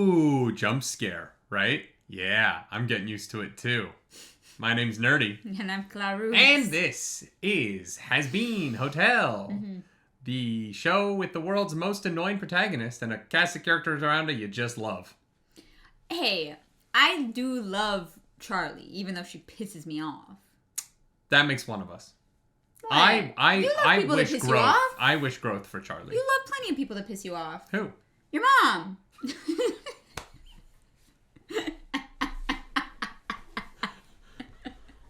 Ooh, jump scare, right? Yeah, I'm getting used to it too. My name's Nerdy. And I'm Clarus. And this is Hazbin Hotel. The show with the world's most annoying protagonist and a cast of characters around it you just love. Hey, I do love Charlie, even though she pisses me off. That makes one of us. What? I You love people that wish piss you growth. off? I wish growth for Charlie. You love plenty of people that piss you off. Who? Your mom.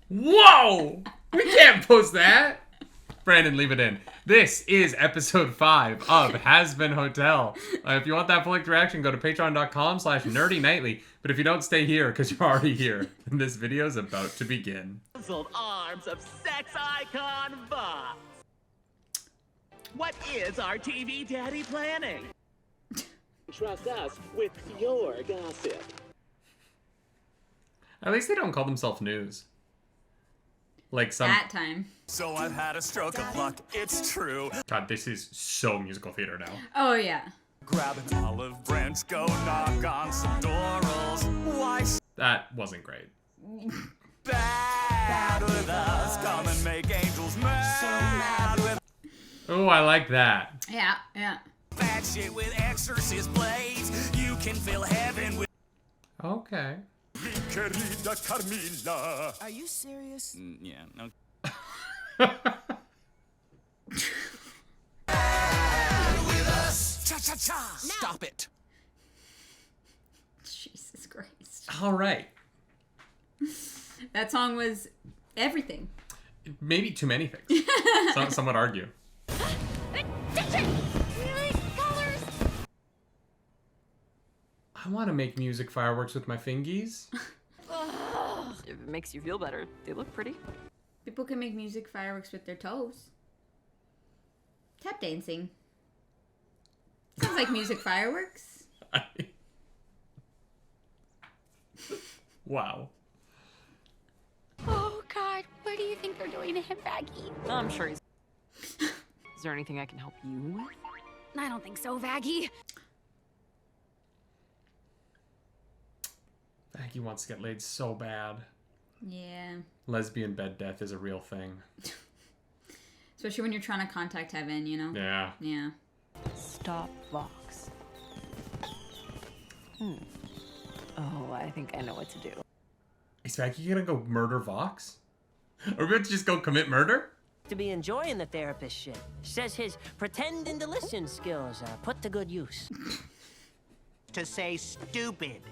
Whoa! We can't post that. Brandon, leave it in. This is episode 5 of Hazbin Hotel. If you want that full reaction, go to patreon.com/nerdynightly. But if you don't, stay here because you're already here. And this video is about to begin. Arms of sex icon Vox. What is our TV daddy planning? Trust us with your gossip. At least they don't call themselves news. Like some... That time. So I've had a stroke of luck, it's true. God, this is so musical theater now. Oh, yeah. Grab an olive branch, go knock on some doors. Why That wasn't great. bad with us? Come and make angels mad with Oh, I like that. Yeah, yeah. bad shit with exorcist blades. You can fill heaven with Okay. Mi querida Carmilla. Are you serious? Yeah, no. Cha-cha-cha! Stop it! Jesus Christ. All right. That song was everything. Maybe too many things. Some would argue. I want to make music fireworks with my fingies. If it makes you feel better, they look pretty. People can make music fireworks with their toes. Tap dancing. Sounds like music fireworks. Wow. Oh, God. What do you think they're doing to him, Vaggie? I'm sure he's... Is there anything I can help you with? I don't think so, Vaggie. He wants to get laid so bad. Yeah. Lesbian bed death is a real thing. Especially when you're trying to contact heaven, you know? Yeah. Yeah. Stop Vox. Oh, I think I know what to do. Is Maggie gonna go murder Vox? Are we about to just go commit murder? To be enjoying the therapist shit. Says his pretending to listen skills are put to good use. To say stupid.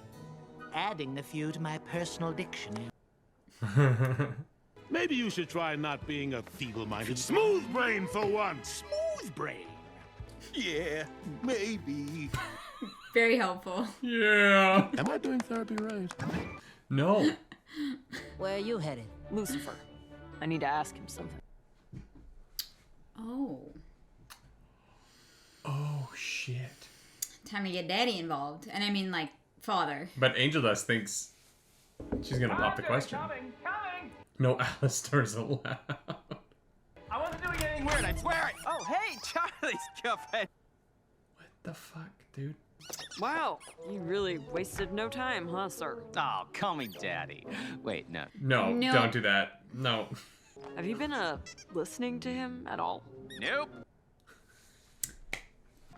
Adding the few to my personal dictionary. Maybe you should try not being a feeble-minded smooth brain for once. Smooth brain. Yeah, maybe. Very helpful. Yeah. Am I doing therapy right? No. Where are you headed? Lucifer. I need to ask him something. Oh. Oh, shit. Time to get daddy involved. And I mean, like, father. But Angel Dust thinks she's gonna pop the question. Coming. No, Alistair's allowed. I wasn't doing anything weird, I swear it. Oh, hey, Charlie's girlfriend. What the fuck, dude? Wow, you really wasted no time, huh, sir? Oh, call me daddy. Wait, no. No, No. don't do that. No. Have you been, listening to him at all? Nope.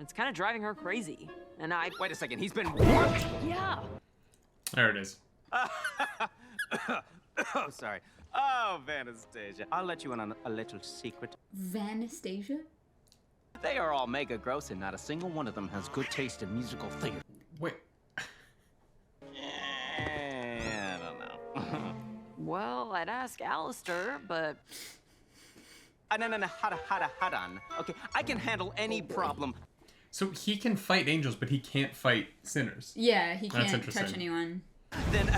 It's kind of driving her crazy. And Wait a second, he's been what? Yeah. There it is. Oh, sorry. Oh, Vanastasia. I'll let you in on a little secret. Vanastasia? They are all mega gross and not a single one of them has good taste in musical theater. Wait. I don't know. Well, I'd ask Alistair, but... No, hold on. Okay, I can handle any problem. So he can fight angels, but he can't fight sinners. Yeah, he That's can't interesting. touch anyone. Then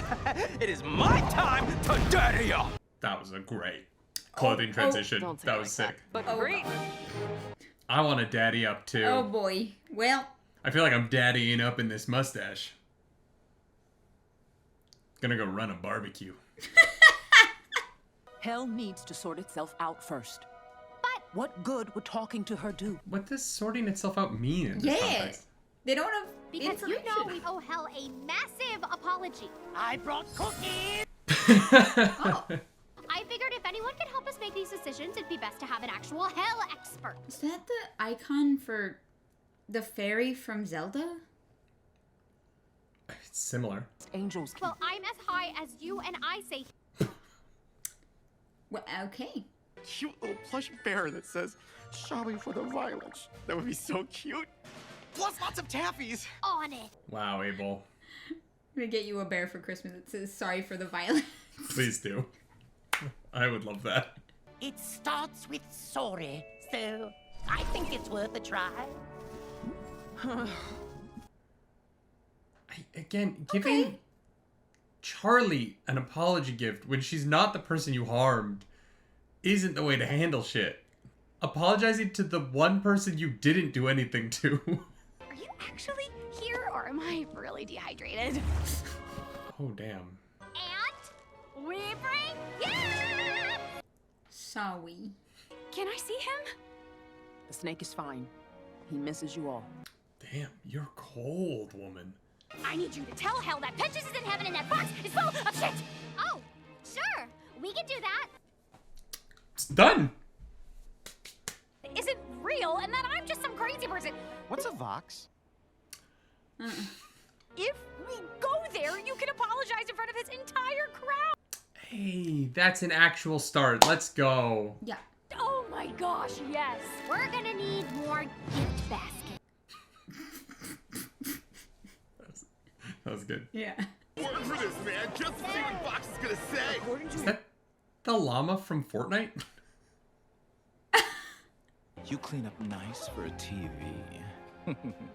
it is my time to daddy up. That was a great clothing transition. Don't say That it was like sick. But Oh. great. I want to daddy up too. Oh boy. Well. I feel like I'm daddying up in this mustache. Gonna go run a barbecue. Hell needs to sort itself out first. But what good would talking to her do? What does sorting itself out mean in this Yeah. context? They don't have Because you information. know we owe Hell a massive apology. I brought cookies! Oh, I figured if anyone could help us make these decisions, it'd be best to have an actual Hell expert. is that the icon for the fairy from Zelda? It's similar. Angels keep. Well, I'm as high as you, and I say Well, okay. Cute little plush bear that says, sorry for the violence. That would be so cute. Plus lots of taffies. on it. Wow, Abel. I'm gonna get you a bear for Christmas that says sorry for the violence. Please do. I would love that. It starts with sorry, so I think it's worth a try. Again, giving Charlie an apology gift when she's not the person you harmed isn't the way to handle shit. Apologizing to the one person you didn't do anything to. Are you actually here, or am I really dehydrated? Oh, damn. And we bring you. Sorry. Can I see him? The snake is fine. He misses you all. Damn, you're cold, woman. I need you to tell Hell that Peaches is in heaven and that box is full of shit. Oh, sure, we can do that. It's done. Isn't real, and that I'm just some crazy person. What's a vox? If we go there, you can apologize in front of his entire crowd. Hey, that's an actual start. Let's go. Yeah. Oh my gosh, yes. We're gonna need more gift baskets. That was good. Yeah. Work for this, man. Just to see what Box is gonna say. Is that the llama from Fortnite? You clean up nice for a TV.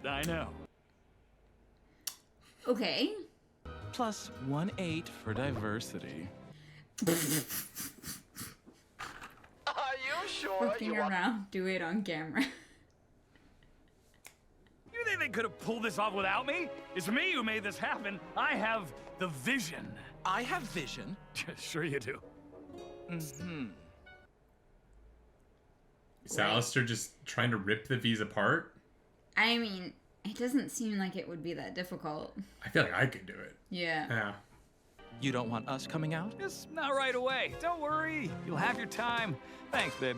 I know. Okay. Plus 1/8 for diversity. Are you sure Looking around, do it on camera. You think they could have pulled this off without me? It's me who made this happen. I have the vision. I have vision. Sure you do. Mm-hmm. Is Alistair just trying to rip the V's apart? I mean, it doesn't seem like it would be that difficult. I feel like I could do it. Yeah. Yeah. You don't want us coming out? Just not right away. Don't worry. You'll have your time. Thanks, babe.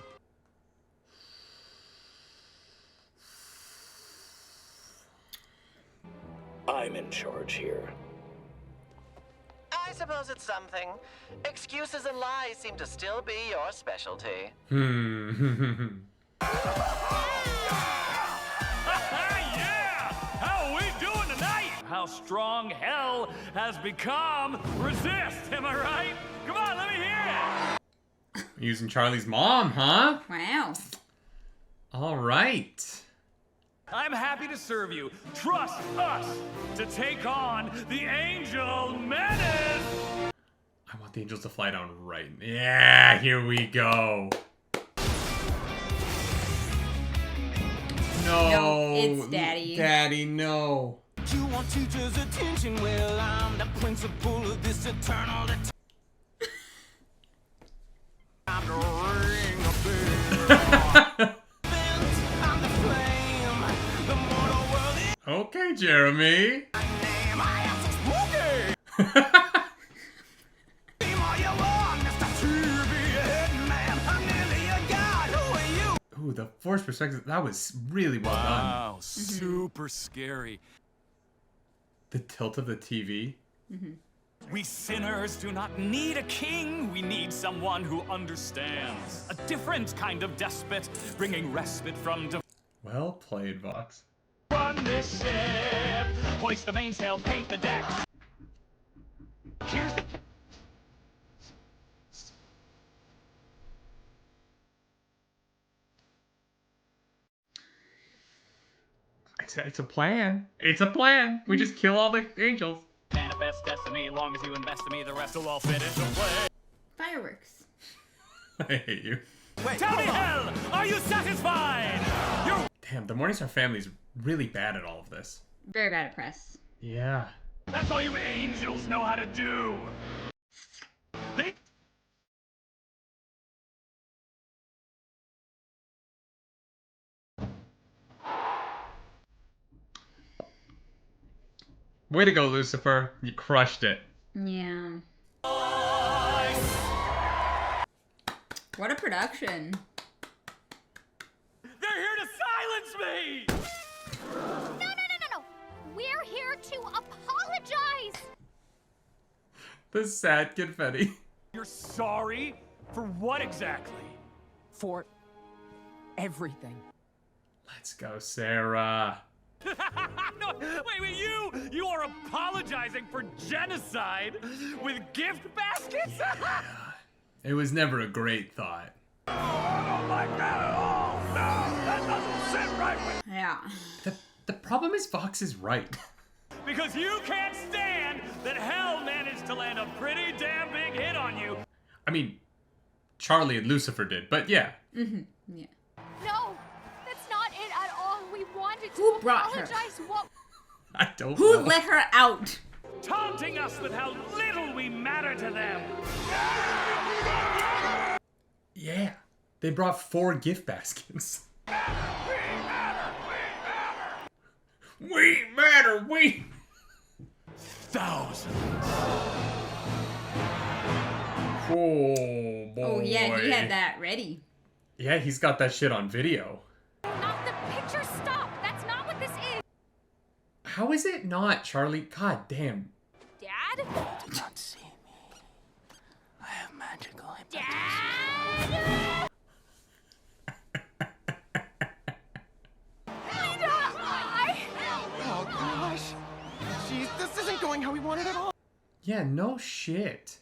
I'm in charge here. I suppose it's something. Excuses and lies seem to still be your specialty. Yeah! How are we doing tonight? How strong Hell has become. Resist, am I right? Come on, let me hear it. Using Charlie's mom, huh? Wow. All right. I'm happy to serve you. Trust us to take on the Angel Menace. I want the angels to fly down right. Yeah, here we go. No, it's Daddy. Daddy, no. You want teachers' attention? Well, I'm the principal of this eternal I'm the ring of bell. I'm the flame. The mortal world is Okay, Jeremy. name. I am so spooky. Be all you want, Mr. TV Headman. I'm nearly a god. Who are you? Ooh, the force perspective, that was really well done. Wow, super scary. The tilt of the TV. We sinners do not need a king. We need someone who understands. A different kind of despot, bringing respite from Well played, Vox. Run this ship, hoist the mainsail, paint the deck. Here's the... It's a plan. It's a plan. We just kill all the angels. Manifest destiny, long as you invest in me, the rest will all fit into play. Fireworks. I hate you. Wait, Tell me, Hell, are you satisfied? You're... Damn, the Morningstar family's really bad at all of this. Very bad at press. Yeah. That's all you angels know how to do. They... Way to go, Lucifer. You crushed it. Yeah. What a production. They're here to silence me! No. We're here to apologize. The sad confetti. You're sorry? For what exactly? For everything. Let's go, Sarah. No, wait, you are apologizing for genocide with gift baskets? It was never a great thought. Oh, I don't like that at all. No, that doesn't sit right with me. Yeah. The problem is Vox is right. Because you can't stand that hell managed to land a pretty damn big hit on you. I mean, Charlie and Lucifer did, but yeah. Mm-hmm. Yeah. No, that's not it at all. We wanted Who to brought her? apologize. What? I don't know. Who let her out? Taunting us with how little we matter to them. Yeah. They brought 4 gift baskets. We matter. Thousands. Oh, boy. Oh, yeah, he had that ready. Yeah, he's got that shit on video. Not the picture. Stop. That's not what this is. How is it not, Charlie? God damn. Dad? Do not see me. I have magical Dad? Oh gosh. Jeez, this isn't going how we wanted at all. Yeah, no shit.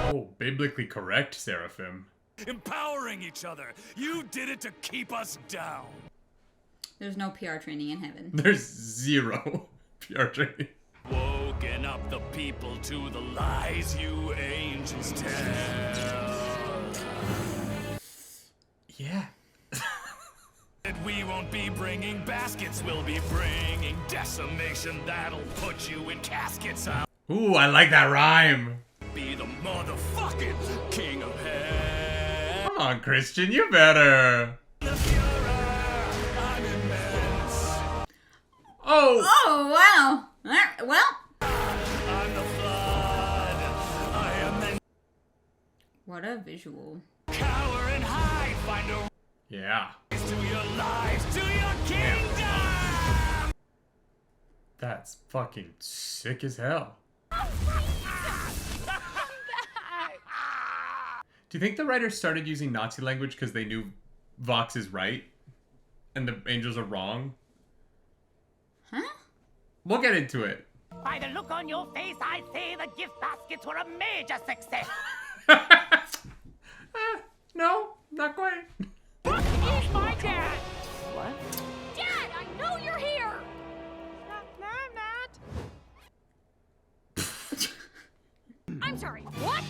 Oh, biblically correct, Seraphim. Empowering each other. You did it to keep us down. There's no PR training in heaven. There's 0 PR training. Woken up the people to the lies you angels tell. Yeah. That we won't be bringing baskets, we'll be bringing decimation that'll put you in caskets. I'll Ooh, I like that rhyme. be the motherfucking king of hell. Come on, Christian, you better. The Führer, I'm immense. Oh. Oh, wow. All right, well. I'm the flood. I am the What a visual. cower and hide. Find a Yeah. rise to your lives, to your kingdom. That's fucking sick as hell. Do you think the writers started using Nazi language because they knew Vox is right and the angels are wrong? Huh? We'll get into it. By the look on your face, I'd say the gift baskets were a major success. No, not quite. He's my dad. What? Dad, I know you're here. No, I'm not. I'm sorry. What?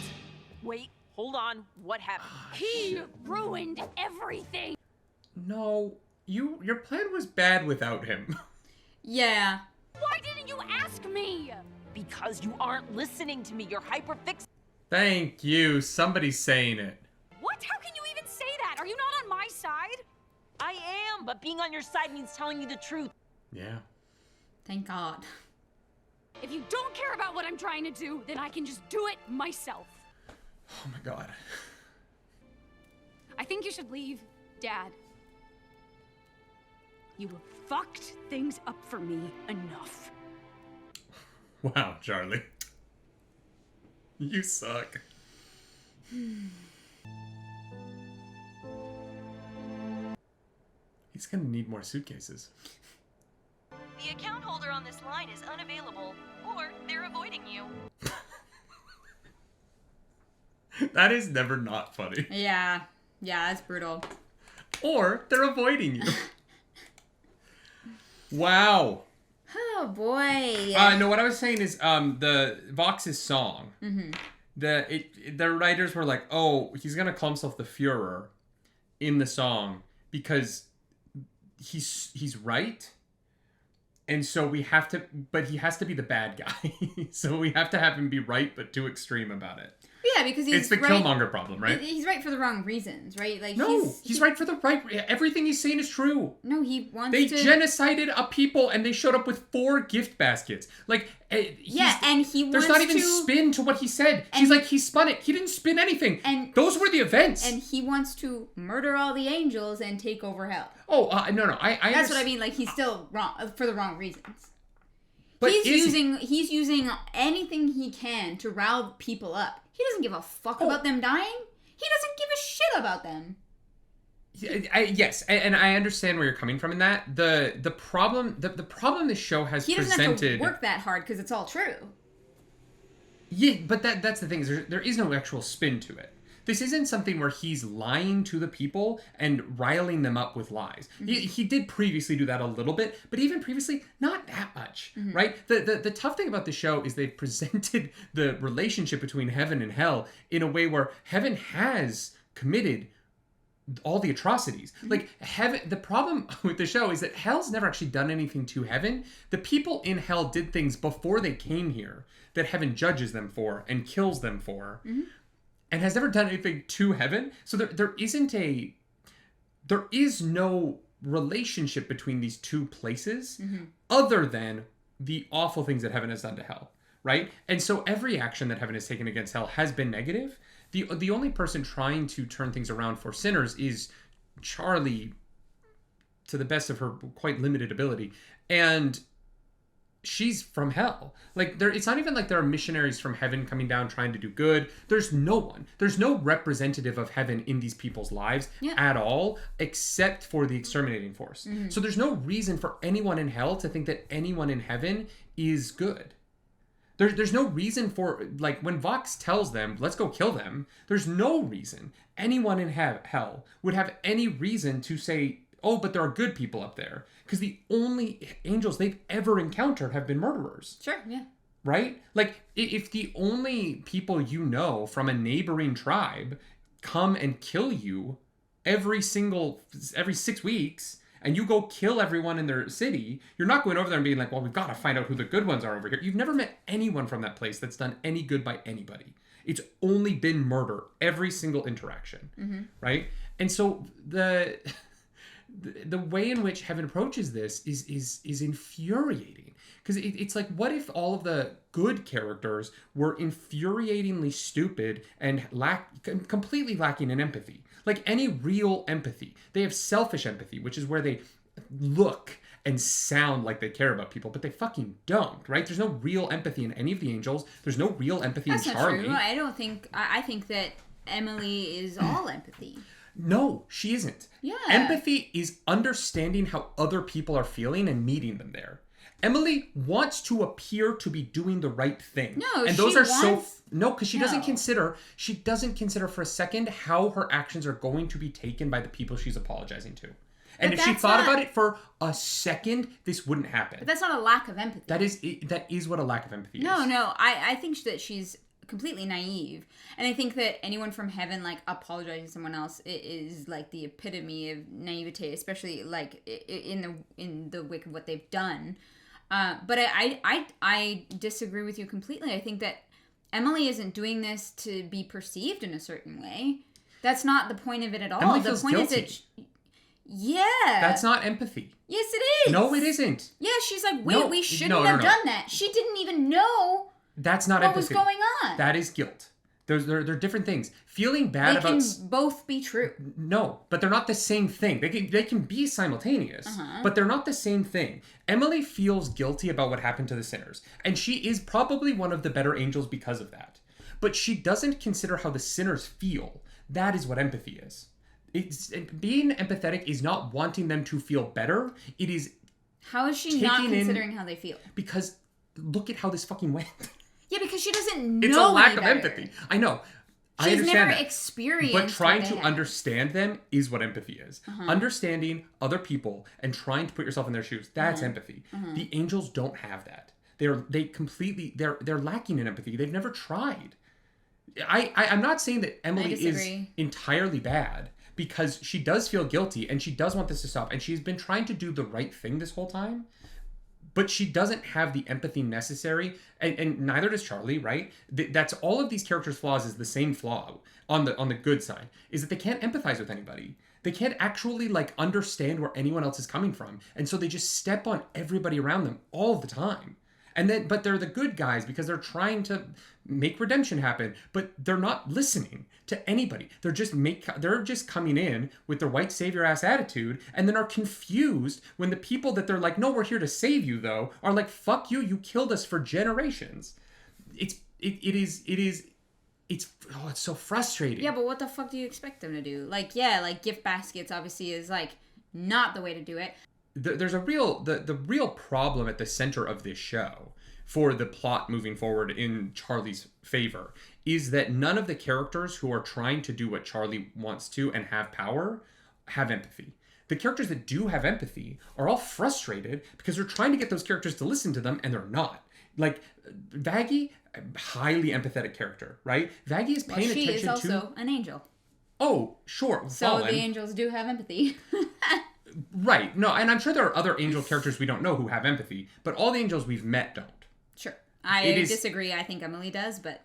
Wait, hold on. What happened? He ruined everything. No, your plan was bad without him. Yeah. Why didn't you ask me? Because you aren't listening to me. You're hyperfixated. Thank you. Somebody's saying it. What? How can you even say that? Are you not on my side? I am, but being on your side means telling you the truth. Yeah. Thank God. If you don't care about what I'm trying to do, then I can just do it myself. Oh my God. I think you should leave, Dad. You have fucked things up for me enough. Wow, Charlie. You suck. He's gonna need more suitcases. The account holder on this line is unavailable, or they're avoiding you. That is never not funny. Yeah. Yeah, that's brutal. Or they're avoiding you. Wow. Oh, boy. No, what I was saying is the Vox's song. Mm-hmm. The writers were like, oh, he's gonna call himself the Führer in the song because he's right. And so we have to, but he has to be the bad guy. So we have to have him be right, but too extreme about it. Yeah, because it's the Killmonger problem, right? He's right for the wrong reasons, right? Like no, he's right for the right. Everything he's saying is true. No, he wants They to. They genocided a people, and they showed up with 4 gift baskets. Like, yeah, and he wants there's not even spin to what he said. She's like, he spun it. He didn't spin anything. And those were the events. And he wants to murder all the angels and take over hell. Oh, no. That's what I mean. Like, he's still wrong for the wrong reasons. But he's using anything he can to rile people up. He doesn't give a fuck about them dying. He doesn't give a shit about them. Yes, and I understand where you're coming from in that. The problem this show has presented. He doesn't have to work that hard because it's all true. Yeah, but that's the thing is there is no actual spin to it. This isn't something where he's lying to the people and riling them up with lies. Mm-hmm. He did previously do that a little bit, but even previously, not that much, right? The tough thing about the show is they've presented the relationship between heaven and hell in a way where heaven has committed all the atrocities. Like, heaven, the problem with the show is that hell's never actually done anything to heaven. The people in hell did things before they came here that heaven judges them for and kills them for. And has never done anything to heaven. So there is no relationship between these two places other than the awful things that heaven has done to hell, right? And so every action that heaven has taken against hell has been negative. The only person trying to turn things around for sinners is Charlie, to the best of her quite limited ability. And she's from hell. Like, it's not even like there are missionaries from heaven coming down trying to do good. There's no one. There's no representative of heaven in these people's lives at all, except for the exterminating force. So there's no reason for anyone in hell to think that anyone in heaven is good. There's no reason for, like, when Vox tells them, let's go kill them, there's no reason anyone in hell would have any reason to say, oh, but there are good people up there. Because the only angels they've ever encountered have been murderers. Sure, yeah. Right? Like, if the only people you know from a neighboring tribe come and kill you every 6 weeks, and you go kill everyone in their city, you're not going over there and being like, well, we've got to find out who the good ones are over here. You've never met anyone from that place that's done any good by anybody. It's only been murder, every single interaction. Right? And so the way in which heaven approaches this is infuriating, because it's like, what if all of the good characters were infuriatingly stupid and completely lacking in empathy, like any real empathy? They have selfish empathy, which is where they look and sound like they care about people, but they fucking don't, right? There's no real empathy in any of the angels. There's no real empathy in Charlie. That's not true. I think that Emily is all empathy. No, she isn't. Yeah. Empathy is understanding how other people are feeling and meeting them there. Emily wants to appear to be doing the right thing. No, and those because she doesn't consider for a second how her actions are going to be taken by the people she's apologizing to. And if she thought about it for a second, this wouldn't happen. But that's not a lack of empathy. That is what a lack of empathy is. No, I think that she's completely naive, and I think that anyone from heaven like apologizing to someone else is like the epitome of naivete, especially like in the wake of what they've done. But I disagree with you completely. I think that Emily isn't doing this to be perceived in a certain way. That's not the point of it at all. Emily the feels point guilty. is that that's not empathy. Yes, it is. No, it isn't. Yeah, she's like, wait, we shouldn't have done that. She didn't even know. That's not empathy. What was going on? That is guilt. They're different things. Feeling bad about... They can both be true. No, but they're not the same thing. They can be simultaneous, but they're not the same thing. Emily feels guilty about what happened to the sinners, and she is probably one of the better angels because of that. But she doesn't consider how the sinners feel. That is what empathy is. Being empathetic is not wanting them to feel better. It is... How is she not considering how they feel? Because look at how this fucking went. Yeah, because she doesn't know. It's a lack of empathy. I know. I understand never experienced. But trying to understand them is what empathy is. Understanding other people and trying to put yourself in their shoes. That's empathy. The angels don't have that. They're lacking in empathy. They've never tried. I'm not saying that Emily is entirely bad, because she does feel guilty and she does want this to stop, and she's been trying to do the right thing this whole time. but she doesn't have the empathy necessary, and neither does Charlie, right? That's all of these characters' flaws is the same flaw on the good side, is that they can't empathize with anybody. They can't actually like understand where anyone else is coming from. And so they just step on everybody around them all the time. And then, but they're the good guys because they're trying to make redemption happen, but they're not listening to anybody. They're just coming in with their white savior ass attitude, and then are confused when the people that they're like, no, we're here to save you though, are like, fuck you, you killed us for generations. It's so frustrating. Yeah, but what the fuck do you expect them to do? Like, yeah, like gift baskets obviously is like not the way to do it. There's a real the real problem at the center of this show for the plot moving forward in Charlie's favor is that none of the characters who are trying to do what Charlie wants to and have power have empathy. The characters that do have empathy are all frustrated because they're trying to get those characters to listen to them and they're not. Like Vaggie, highly empathetic character, right? Vaggie is paying attention to... She is also an angel. Oh, sure. So fallen. the angels do have empathy. Right. No, and I'm sure there are other angel characters we don't know who have empathy, but all the angels we've met don't. Sure. I disagree. I think Emily does, but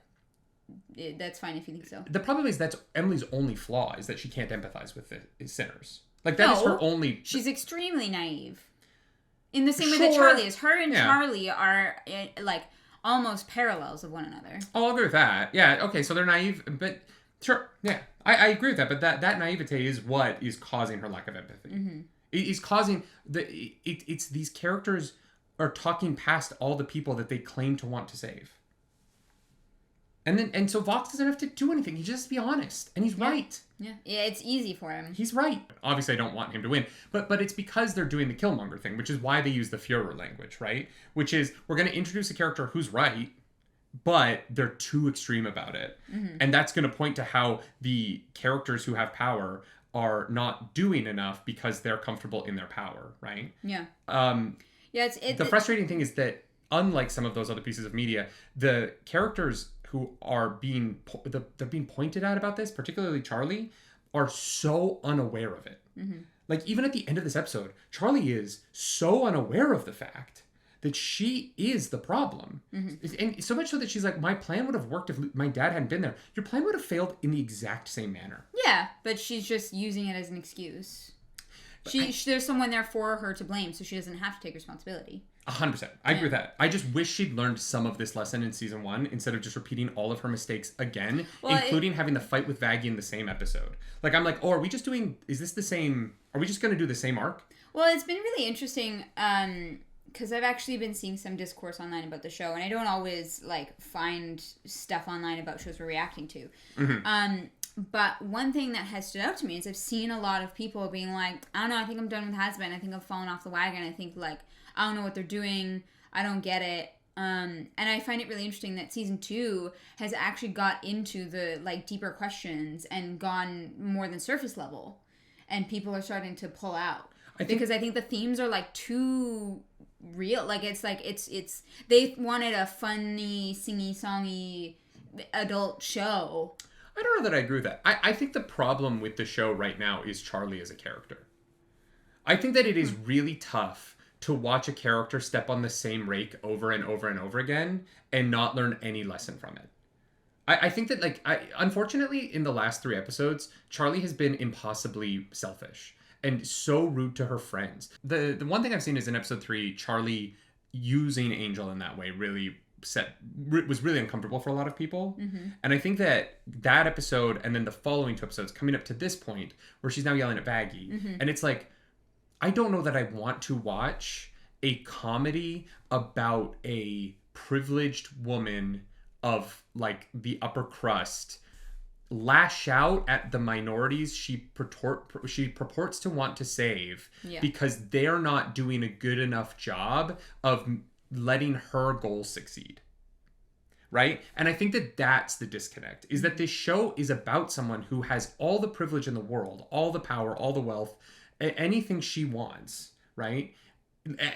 that's fine if you think so. The problem is that's Emily's only flaw, is that she can't empathize with the sinners. Like, that is her only... She's extremely naive. In the same way that Charlie is. Her and Charlie are, like, almost parallels of one another. Oh, I'll agree with that. Yeah, okay, so they're naive, but sure, yeah. I agree with that, but that naivete is what is causing her lack of empathy. Mm-hmm. It is causing... It's these characters are talking past all the people that they claim to want to save. And so Vox doesn't have to do anything. He just has to be honest. And he's right. Yeah, it's easy for him. He's right. Obviously, I don't want him to win. But it's because they're doing the Killmonger thing, which is why they use the Führer language, right? Which is, we're going to introduce a character who's right, but they're too extreme about it. Mm-hmm. And that's going to point to how the characters who have power are not doing enough because they're comfortable in their power, right? Yeah. The frustrating thing is that, unlike some of those other pieces of media, the characters who are being pointed at about this, particularly Charlie, are so unaware of it. Mm-hmm. Like, even at the end of this episode, Charlie is so unaware of the fact that she is the problem. Mm-hmm. And so much so that she's like, my plan would have worked if my dad hadn't been there. Your plan would have failed in the exact same manner. Yeah, but she's just using it as an excuse. There's someone there for her to blame, so she doesn't have to take responsibility. 100%. I agree with that. I just wish she'd learned some of this lesson in season 1 instead of just repeating all of her mistakes again, including having the fight with Vaggie in the same episode. Like, I'm like, oh, are we just going to do the same arc? Well, it's been really interesting, because I've actually been seeing some discourse online about the show, and I don't always, like, find stuff online about shows we're reacting to. Mm-hmm. But one thing that has stood out to me is I've seen a lot of people being like, I don't know, I think I'm done with Hazbin. I think I've fallen off the wagon. I think, like, I don't know what they're doing. I don't get it. And I find it really interesting that season 2 has actually got into the, like, deeper questions and gone more than surface level. And people are starting to pull out. Because I think the themes are, like, too real. Like, it's they wanted a funny, singy-songy adult show. I don't know that I agree with that. I think the problem with the show right now is Charlie as a character. I think that it is really tough to watch a character step on the same rake over and over and over again and not learn any lesson from it. I think that, like, unfortunately, in the last 3 episodes, Charlie has been impossibly selfish and so rude to her friends. The one thing I've seen is in episode 3, Charlie using Angel in that way really was really uncomfortable for a lot of people. Mm-hmm. And I think that episode and then the following 2 episodes coming up to this point where she's now yelling at Vaggie, mm-hmm. and it's like, I don't know that I want to watch a comedy about a privileged woman of, like, the upper crust lash out at the minorities she purports to want to save because they're not doing a good enough job of letting her goals succeed. Right? And I think that that's the disconnect, is that this show is about someone who has all the privilege in the world, all the power, all the wealth, anything she wants, right?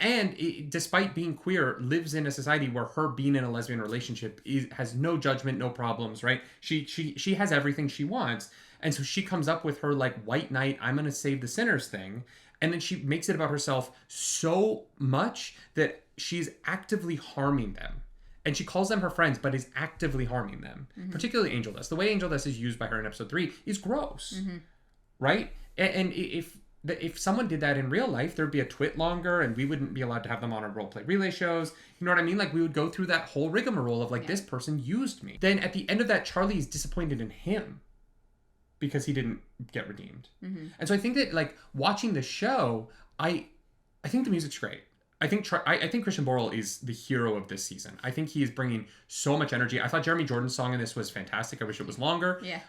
And despite being queer, lives in a society where her being in a lesbian relationship has no judgment, no problems, right? She has everything she wants. And so she comes up with her, like, white knight, I'm going to save the sinners thing. And then she makes it about herself so much that she's actively harming them. And she calls them her friends, but is actively harming them. Particularly Angel Dust. The way Angel Dust is used by her in episode 3 is gross. Right? And if someone did that in real life, there'd be a twit longer and we wouldn't be allowed to have them on our roleplay relay shows. You know what I mean? Like, we would go through that whole rigmarole of, like, this person used me. Then at the end of that, Charlie is disappointed in him because he didn't get redeemed. And so I think that, like, watching the show, I think the music's great. I think Christian Borle is the hero of this season. I think he is bringing so much energy. I thought Jeremy Jordan's song in this was fantastic. I wish it was longer. Yeah.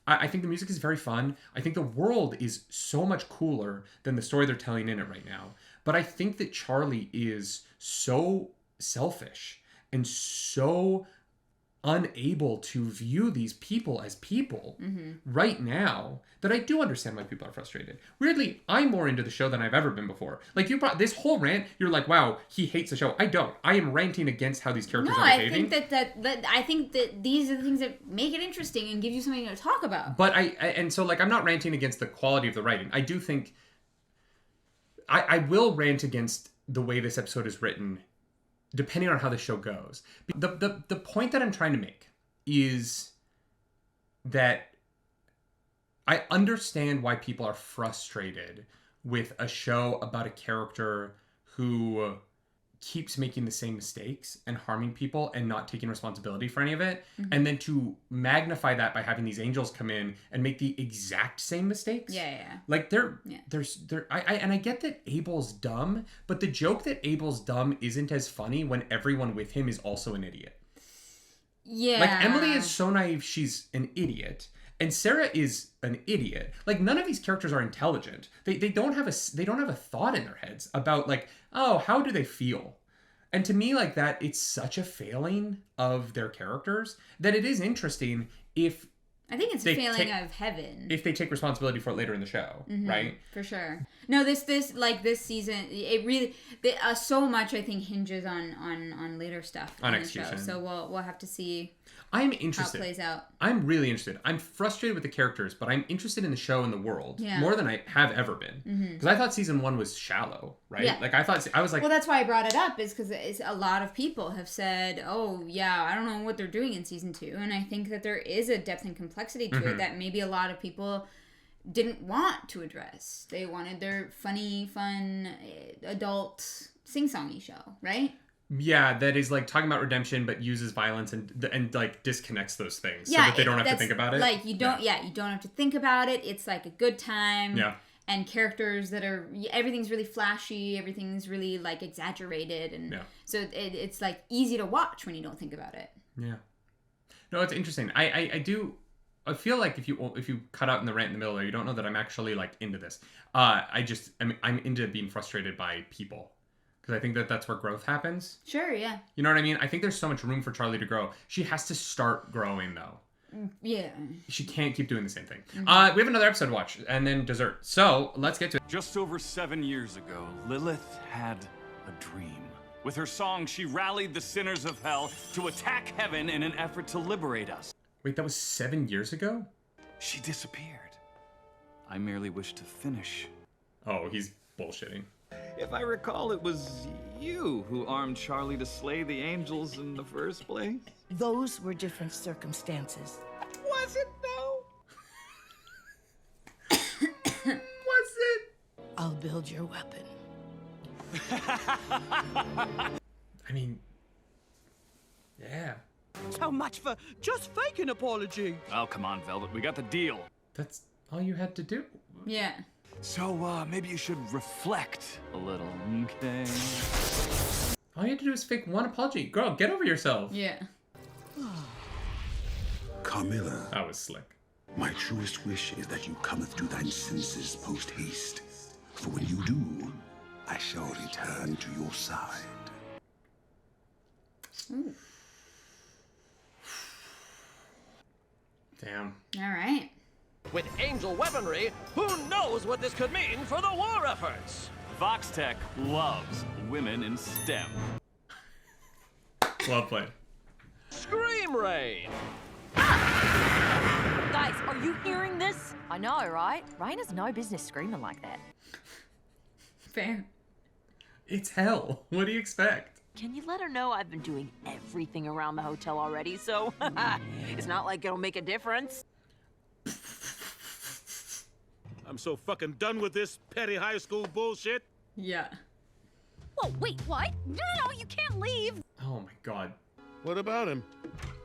I think the music is very fun. I think the world is so much cooler than the story they're telling in it right now. But I think that Charlie is so selfish and so unable to view these people as people right now that I do understand why people are frustrated. Weirdly, I'm more into the show than I've ever been before. Like, you brought this whole rant, you're like, wow, he hates the show. I don't. I am ranting against how these characters are behaving. I think that these are the things that make it interesting and give you something to talk about. But and so, like, I'm not ranting against the quality of the writing. I do think I will rant against the way this episode is written, depending on how the show goes. The point that I'm trying to make is that I understand why people are frustrated with a show about a character who keeps making the same mistakes and harming people and not taking responsibility for any of it. And then to magnify that by having these angels come in and make the exact same mistakes. Yeah. Like, I get that Abel's dumb, but the joke that Abel's dumb isn't as funny when everyone with him is also an idiot. Yeah. Like, Emily is so naive, she's an idiot. And Sarah is an idiot. Like, none of these characters are intelligent. They don't have a thought in their heads about, like, oh, how do they feel? And to me, like, that, it's such a failing of their characters that it is interesting if I think it's a failing of Heaven. If they take responsibility for it later in the show, right? For sure. No, this season, it really so much, I think, hinges on later stuff on the show. So we'll have to see. I'm interested. How it plays out. I'm really interested. I'm frustrated with the characters, but I'm interested in the show and the world more than I have ever been. Because I thought season 1 was shallow, right? Yeah. Like, I was like... Well, that's why I brought it up, is because a lot of people have said, oh, yeah, I don't know what they're doing in season 2. And I think that there is a depth and complexity to it that maybe a lot of people didn't want to address. They wanted their funny, fun, adult, sing-songy show, right? Yeah, that is, like, talking about redemption, but uses violence and like, disconnects those things so that they don't have to think about it. Like, you don't have to think about it. It's, like, a good time. Yeah. And characters that are, everything's really flashy, everything's really, like, exaggerated. And so it's, like, easy to watch when you don't think about it. Yeah. No, it's interesting. I feel like if you cut out in the rant in the middle there, you don't know that I'm actually, like, into this. I'm into being frustrated by people. Because I think that's where growth happens. Sure, yeah. You know what I mean? I think there's so much room for Charlie to grow. She has to start growing, though. Yeah. She can't keep doing the same thing. We have another episode to watch, and then dessert. So, let's get to it. Just over 7 years ago, Lilith had a dream. With her song, she rallied the sinners of hell to attack heaven in an effort to liberate us. Wait, that was 7 years ago? She disappeared. I merely wish to finish. Oh, he's bullshitting. If I recall, it was you who armed Charlie to slay the angels in the first place. Those were different circumstances. Was it, though? Was it? I'll build your weapon. I mean, yeah. So much for just fake an apology. Oh, come on, Velvet. We got the deal. That's all you had to do. Yeah. So, maybe you should reflect a little, okay? All you had to do is fake one apology. Girl, get over yourself. Yeah. Carmilla. That was slick. My truest wish is that you cometh to thine senses post haste. For when you do, I shall return to your side. Ooh. Damn. All right. With angel weaponry, who knows what this could mean for the war efforts? VoxTech loves women in STEM. Well played. Scream Rain! Guys, are you hearing this? I know, right? Rain has no business screaming like that. Fair. It's hell. What do you expect? Can you let her know I've been doing everything around the hotel already, so it's not like it'll make a difference. I'm so fucking done with this petty high school bullshit. Yeah. Whoa, wait, what? No, you can't leave. Oh my god. What about him?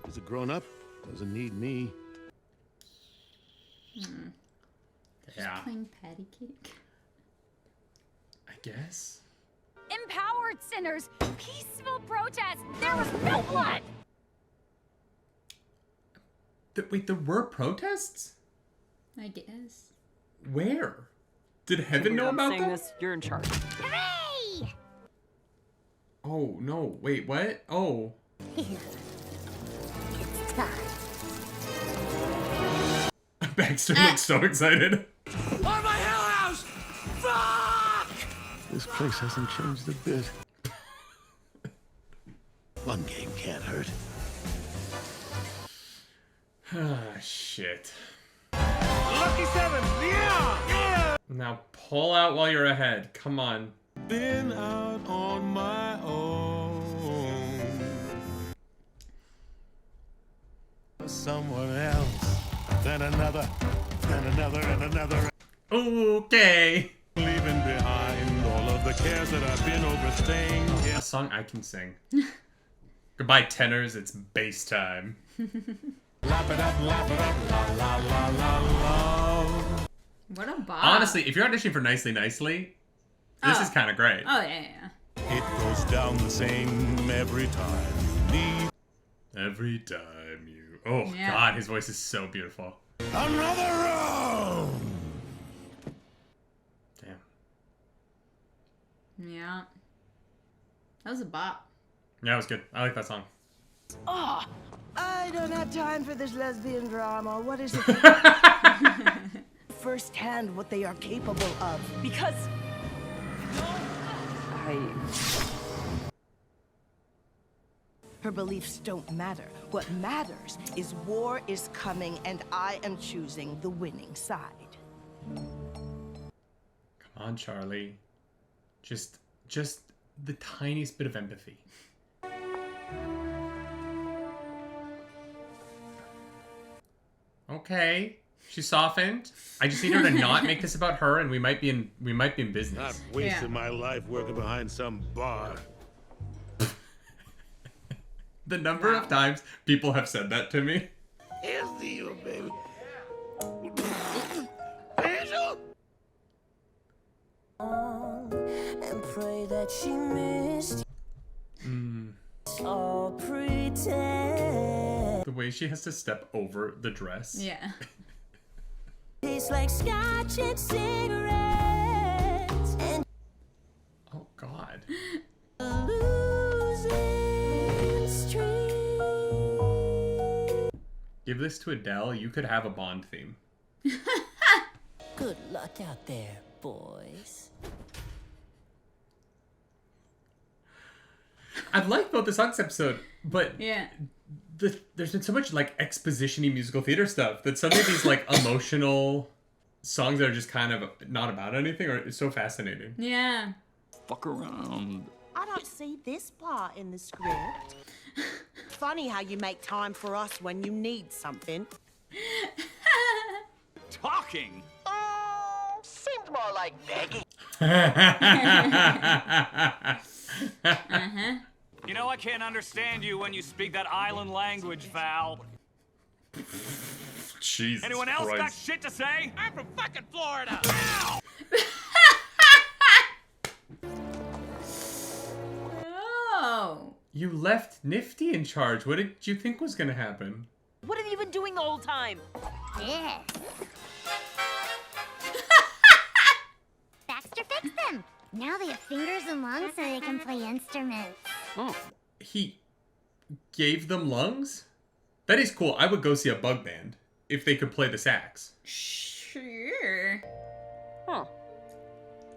He's a grown-up. Doesn't need me. Yeah. Playing patty cake. I guess. Empowered sinners. Peaceful protest. There was no blood. Wait, there were protests? I guess. Where? Did heaven know about them? This, you're in charge. Hooray! Oh, no. Wait, what? Oh. It's time. Baxter looks so excited. On my hell house! Fuck! This place hasn't changed a bit. One game can't hurt. Ah, shit. Lucky 7! Yeah! Now pull out while you're ahead. Come on. Been out on my own. Someone else. Then another. Then another and another. Okay. Leaving behind all of the cares that I've been overstaying. A song I can sing. Goodbye, tenors. It's bass time. Lap it up, la la la la la. What a bop. Honestly, if you're auditioning for Nicely Nicely, this is kind of great. Oh, yeah. It goes down the same every time you need. Every time you... Oh, Yeah. God, his voice is so beautiful. Another round! Damn. Yeah. That was a bop. Yeah, it was good. I like that song. Oh, I don't have time for this lesbian drama. What is it? Firsthand what they are capable of. Because Her beliefs don't matter. What matters is war is coming, and I am choosing the winning side. Come on, Charlie. Just the tiniest bit of empathy. Okay. She softened. I just need her to not make this about her, and we might be in business. Not wasting my life working behind some bar. The number of times people have said that to me. Here's to you, baby. Angel! And pray that she missed all pretend. The way she has to step over the dress. Yeah. Tastes like scotch and cigarettes and Oh, God. losing streak. Give this to Adele. You could have a Bond theme. Good luck out there, boys. I've liked both the songs episode, but Yeah. there's been so much like exposition-y musical theater stuff that some of these like emotional songs that are just kind of not about anything are so fascinating. Yeah. Fuck around. I don't see this part in the script. Funny how you make time for us when you need something. Talking? Seemed more like begging. You know I can't understand you when you speak that island language, Val. Jesus Anyone else got Christ. shit to say? I'm from fucking Florida. Ow! Oh. You left Nifty in charge. What did you think was gonna happen? what have you been doing the whole time? Yes. Baxter fixed them. Now they have fingers and lungs so they can play instruments. Oh. He gave them lungs? That is cool. I would go see a bug band if they could play the sax. Sure. Huh.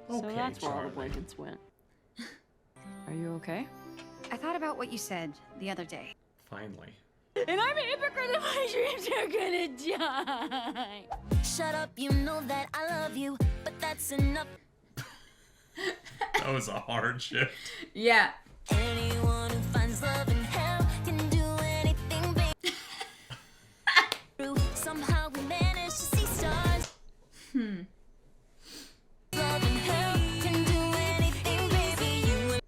So Okay, that's where all the Charlie. blankets went. Are you okay? I thought about what you said the other day. Finally. And I'm a hypocrite and my dreams are gonna die. Shut up, you know that I love you, but that's enough. That was a hard shift. Yeah. Anyone who finds love in hell can do anything, baby. Somehow we managed to see stars. Love in hell can do anything, baby. You and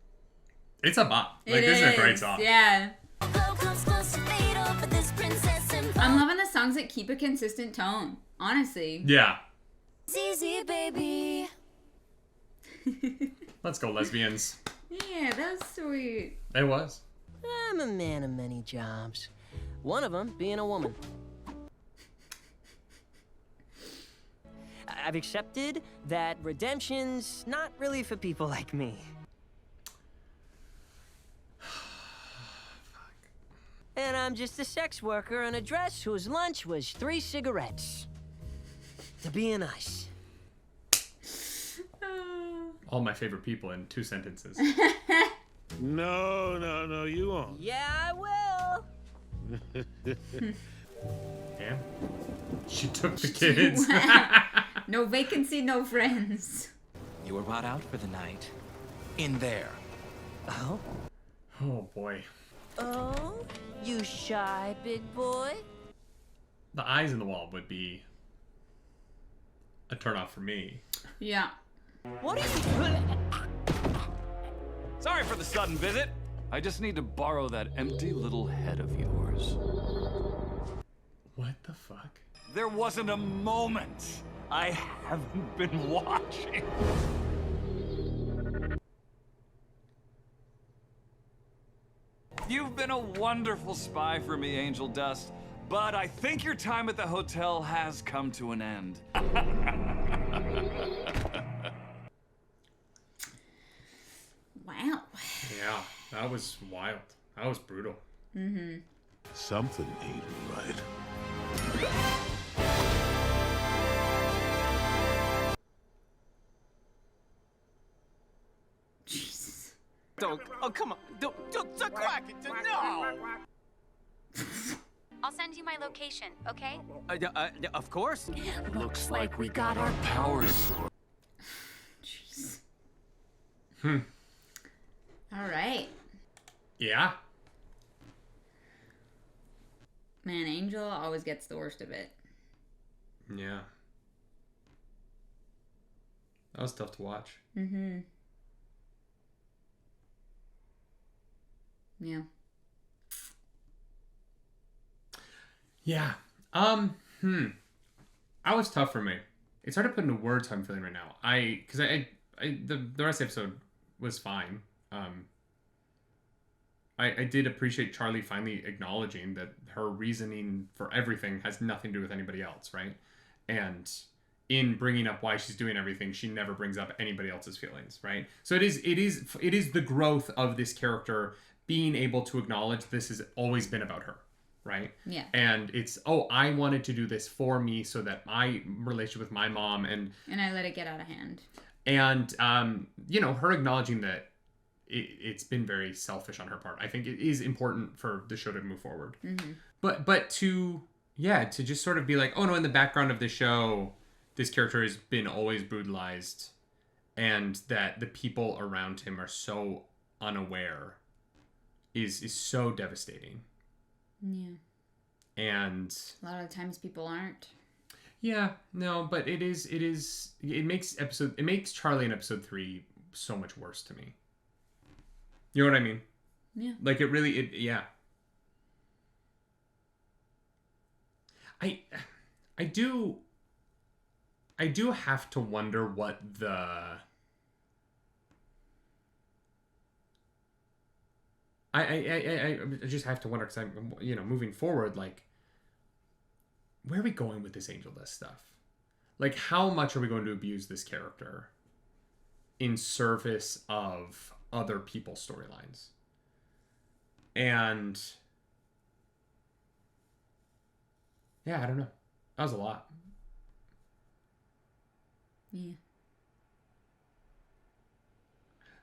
It's a bop. Like, this is a great song. Yeah. glow comes close to fade over this princess and I'm loving the songs that keep a consistent tone. Honestly. Yeah. it's easy, baby. Let's go, lesbians. Yeah, that was sweet. It was. I'm a man of many jobs. One of them being a woman. I've accepted that redemption's not really for people like me. And I'm just a sex worker in a dress whose lunch was 3 cigarettes. To being us. All my favorite people in 2 sentences. No, you won't. Yeah, I will. Damn. She took the kids. No vacancy, no friends. You were brought out for the night. In there. Oh? Oh, boy. Oh? You shy, big boy? The eyes in the wall would be a turnoff for me. Yeah. What are you... Sorry for the sudden visit. I just need to borrow that empty little head of yours. What the fuck? There wasn't a moment I haven't been watching. You've been a wonderful spy for me, Angel Dust, but I think your time at the hotel has come to an end. Wow. Yeah, that was wild. That was brutal. Mm-hmm. Something ain't right. Jesus. Don't. Oh, come on. Don't quack it. No. I'll send you my location, okay? Of course. Looks like we got our powers. Jeez. Hmm. All right. Yeah. Man, Angel always gets the worst of it. Yeah. That was tough to watch. Mm-hmm. Yeah. Yeah. That was tough for me. It's hard to put into words how I'm feeling right now. Because the rest of the episode was fine. I did appreciate Charlie finally acknowledging that her reasoning for everything has nothing to do with anybody else, right? And in bringing up why she's doing everything, she never brings up anybody else's feelings, right? So it is the growth of this character being able to acknowledge this has always been about her, right? Yeah. And it's, I wanted to do this for me so that my relationship with my mom and I let it get out of hand. And, her acknowledging that it's been very selfish on her part. I think it is important for the show to move forward. Mm-hmm. But to just sort of be like, oh no, in the background of the show, this character has been always brutalized and that the people around him are so unaware is so devastating. Yeah. And a lot of times people aren't. Yeah, no, but it makes Charlie in episode 3 so much worse to me. You know what I mean? Yeah. Like yeah. I do have to wonder what I just have to wonder because I'm moving forward, like, where are we going with this Angel Dust stuff? Like, how much are we going to abuse this character in service of other people's storylines? And yeah, I don't know. That was a lot. Yeah.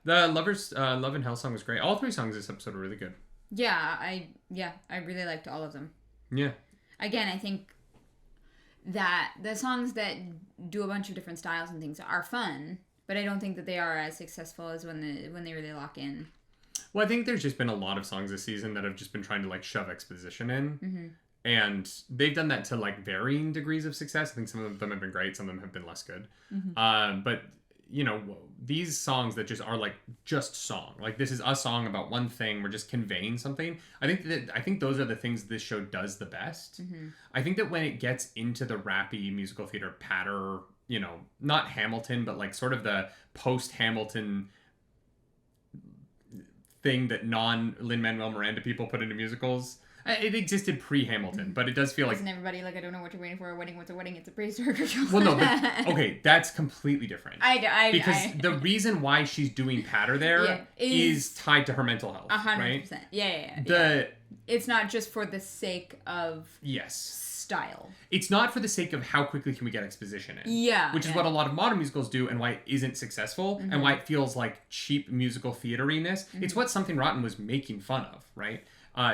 The Love and Hell song was great. All 3 songs this episode were really good. Yeah, I really liked all of them. Yeah. Again, I think that the songs that do a bunch of different styles and things are fun, But I don't think that they are as successful as when they really lock in. Well, I think there's just been a lot of songs this season that have just been trying to like shove exposition in. Mm-hmm. And they've done that to like varying degrees of success. I think some of them have been great. Some of them have been less good. Mm-hmm. But, you know, these songs that just are like just song. Like this is a song about one thing. We're just conveying something. I think those are the things this show does the best. Mm-hmm. I think that when it gets into the rappy musical theater patter, you know, not Hamilton, but like sort of the post-Hamilton thing that non-Lin-Manuel Miranda people put into musicals. It existed pre-Hamilton, but it does feel like... Isn't everybody like, I don't know what you're waiting for, a wedding, what's a wedding, it's a prehistoric. Well, no, but, okay, that's completely different. Because I the reason why she's doing patter there is tied to her mental health, 100%. right? Yeah. It's not just for the sake of style. It's not for the sake of how quickly can we get exposition in. Yeah. Which is what a lot of modern musicals do and why it isn't successful and why it feels like cheap musical theateriness. It's what Something Rotten was making fun of, right?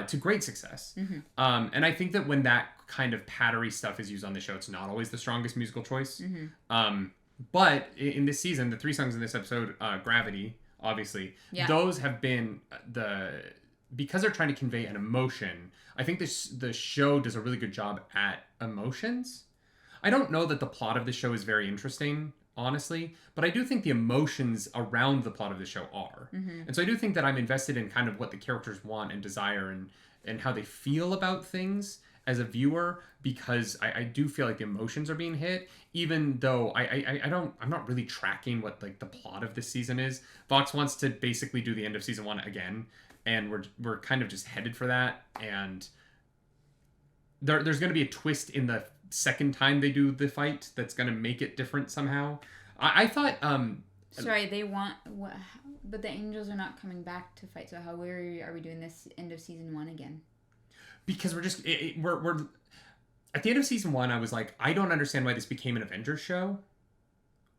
To great success. And I think that when that kind of pattery stuff is used on the show, it's not always the strongest musical choice. But in this season, the 3 songs in this episode, Gravity, obviously, those have been because they're trying to convey an emotion. I think the show does a really good job at emotions. I don't know that the plot of the show is very interesting, honestly, but I do think the emotions around the plot of the show are. And so I do think that I'm invested in kind of what the characters want and desire and how they feel about things as a viewer, because I do feel like the emotions are being hit, even though I'm not really tracking what like the plot of this season is. Vox wants to basically do the end of season 1 again, and we're kind of just headed for that. And there's going to be a twist in the second time they do the fight that's going to make it different somehow. I thought sorry, they want but the angels are not coming back to fight, so where are we doing this end of season 1 again? Because we're just we're at the end of season 1, I was like, I don't understand why this became an Avengers show,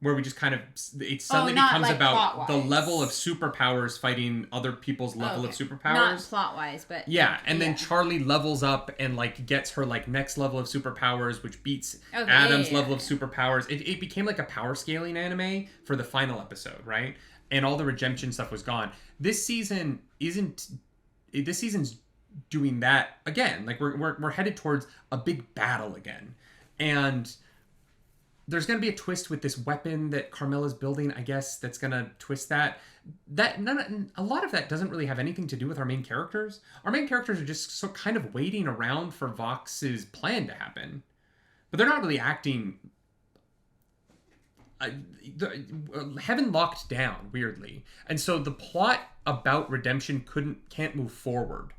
where we just kind of it suddenly becomes like about the level of superpowers fighting other people's level of superpowers. Not plot wise, but then Charlie levels up and like gets her like next level of superpowers, which beats Adam's level of superpowers. It became like a power scaling anime for the final episode, right? And all the redemption stuff was gone. This season this season's doing that again. Like we're headed towards a big battle again, and there's going to be a twist with this weapon that Carmela's building, I guess, that's going to twist that. A lot of that doesn't really have anything to do with our main characters. Our main characters are just so kind of waiting around for Vox's plan to happen, but they're not really acting. Heaven locked down weirdly, and so the plot about redemption can't move forward.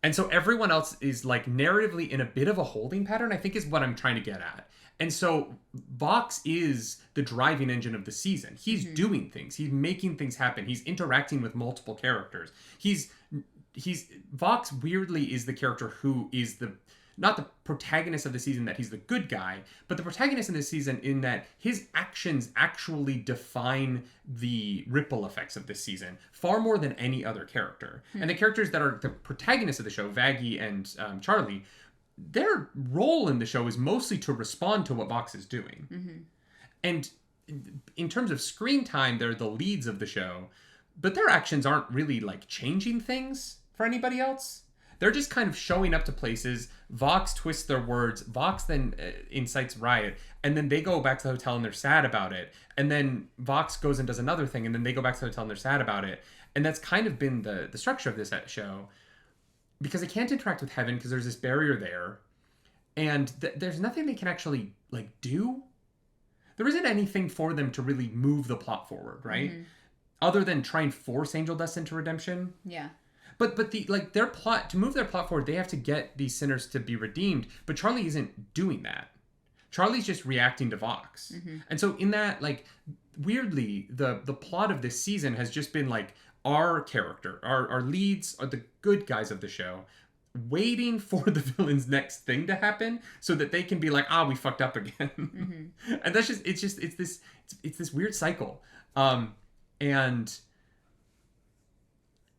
And so everyone else is like narratively in a bit of a holding pattern, I think is what I'm trying to get at. And so Vox is the driving engine of the season. He's doing things. He's making things happen. He's interacting with multiple characters. Vox weirdly is the character who is not the protagonist of the season, that he's the good guy, but the protagonist in this season in that his actions actually define the ripple effects of this season far more than any other character. And the characters that are the protagonists of the show, Vaggie and Charlie, their role in the show is mostly to respond to what Vox is doing. And in terms of screen time, they're the leads of the show, but their actions aren't really like changing things for anybody else. They're just kind of showing up to places. Vox twists their words. Vox then incites riot. And then they go back to the hotel and they're sad about it. And then Vox goes and does another thing. And then they go back to the hotel and they're sad about it. And that's kind of been the structure of this show. Because they can't interact with Heaven because there's this barrier there. And there's nothing they can actually like do. There isn't anything for them to really move the plot forward, right? Other than try and force Angel Dust into redemption. Yeah. But their plot, to move their plot forward, they have to get these sinners to be redeemed. But Charlie isn't doing that. Charlie's just reacting to Vox. And so in that, like, weirdly, the plot of this season has just been like our character, our leads are the good guys of the show, waiting for the villain's next thing to happen so that they can be like, we fucked up again. And that's just it's this weird cycle. And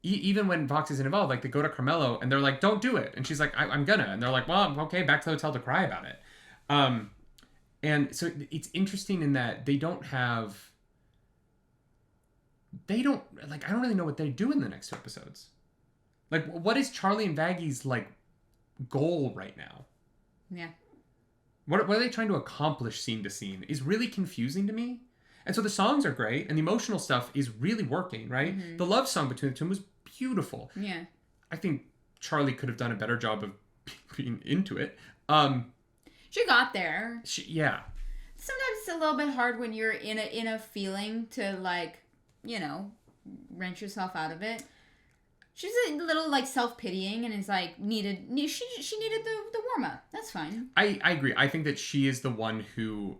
even when Vox isn't involved, like they go to Carmelo and they're like, don't do it. And she's like, I'm gonna. And they're like, well, okay, back to the hotel to cry about it. And so it's interesting in that I don't really know what they do in the next 2 episodes. Like, what is Charlie and Vaggie's, like, goal right now? Yeah. What are they trying to accomplish scene to scene is really confusing to me. And so the songs are great, and the emotional stuff is really working, right? Mm-hmm. The love song between the two was beautiful. Yeah. I think Charlie could have done a better job of being into it. She got there. Yeah. Sometimes it's a little bit hard when you're in a feeling to, like, you know, wrench yourself out of it. She's a little, like, self-pitying and is, like, she needed the warm-up. That's fine. I agree. I think that she is the one who...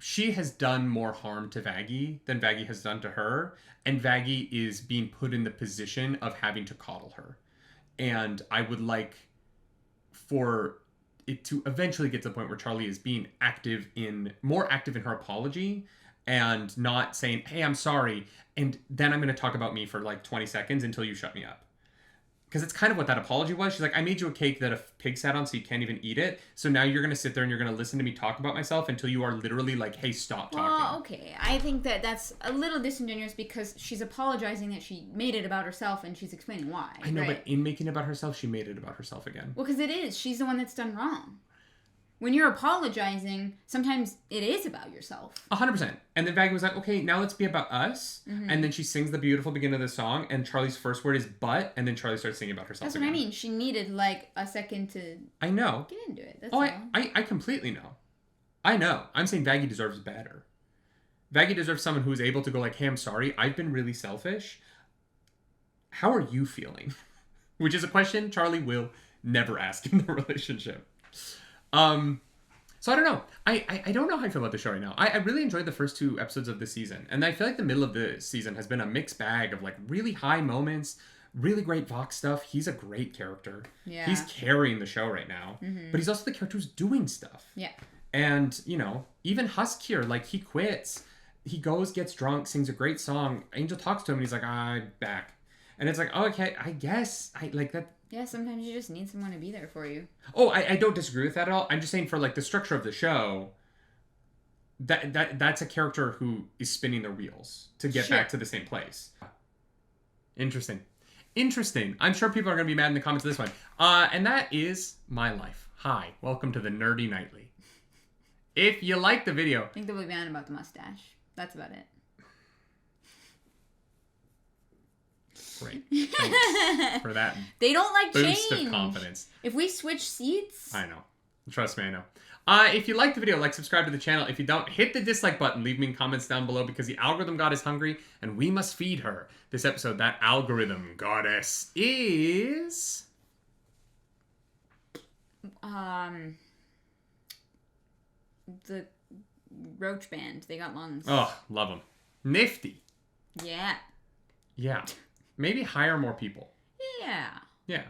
She has done more harm to Vaggie than Vaggie has done to her. And Vaggie is being put in the position of having to coddle her. And I would like for it to eventually get to the point where Charlie is being more active in her apology and not saying, hey, I'm sorry. And then I'm going to talk about me for like 20 seconds until you shut me up. Because it's kind of what that apology was. She's like, I made you a cake that a pig sat on so you can't even eat it. So now you're going to sit there and you're going to listen to me talk about myself until you are literally like, hey, stop talking. Well, okay. I think that's a little disingenuous because she's apologizing that she made it about herself and she's explaining why. I know, right? but in making it about herself, she made it about herself again. Well, because it is. She's the one that's done wrong. When you're apologizing, sometimes it is about yourself. 100%. And then Vaggie was like, okay, now let's be about us. Mm-hmm. And then she sings the beautiful beginning of the song, and Charlie's first word is but, and then Charlie starts singing about herself That's again. what I mean. She needed, like, a second to I know. get into it. That's Oh, all. I completely know. I know. I'm saying Vaggie deserves better. Vaggie deserves someone who is able to go like, hey, I'm sorry. I've been really selfish. How are you feeling? Which is a question Charlie will never ask in the relationship. So I don't know. I don't know how I feel about the show right now. I really enjoyed the first 2 episodes of the season. And I feel like the middle of the season has been a mixed bag of like really high moments, really great Vox stuff. He's a great character. Yeah. He's carrying the show right now. Mm-hmm. But he's also the character who's doing stuff. Yeah. And, you know, even Husk here, like he quits. He goes, gets drunk, sings a great song. Angel talks to him and he's like, I'm back. And it's like, oh, okay, I guess I like that. Yeah, sometimes you just need someone to be there for you. Oh, I don't disagree with that at all. I'm just saying for like the structure of the show, that's a character who is spinning their wheels to get back to the same place. Interesting. I'm sure people are going to be mad in the comments of this one. And that is my life. Hi, welcome to the Nerdy Nightly. If you like the video... I think they'll be mad about the mustache. That's about it. Great. Thanks for that. They don't like boost change. Of confidence. If we switch seats... I know. Trust me, I know. If you like the video, like, subscribe to the channel. If you don't, hit the dislike button. Leave me comments down below because the algorithm god is hungry and we must feed her. This episode, that algorithm goddess is... The Roach Band. They got lungs. Oh, love them. Nifty. Yeah. Yeah. Maybe hire more people. Yeah. Yeah.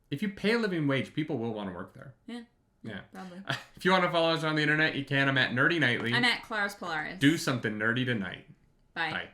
If you pay a living wage, people will want to work there. Yeah. Yeah. Probably. If you want to follow us on the internet, you can. I'm at Nerdy Nightly. I'm at Claris Polaris. Do something nerdy tonight. Bye. Bye.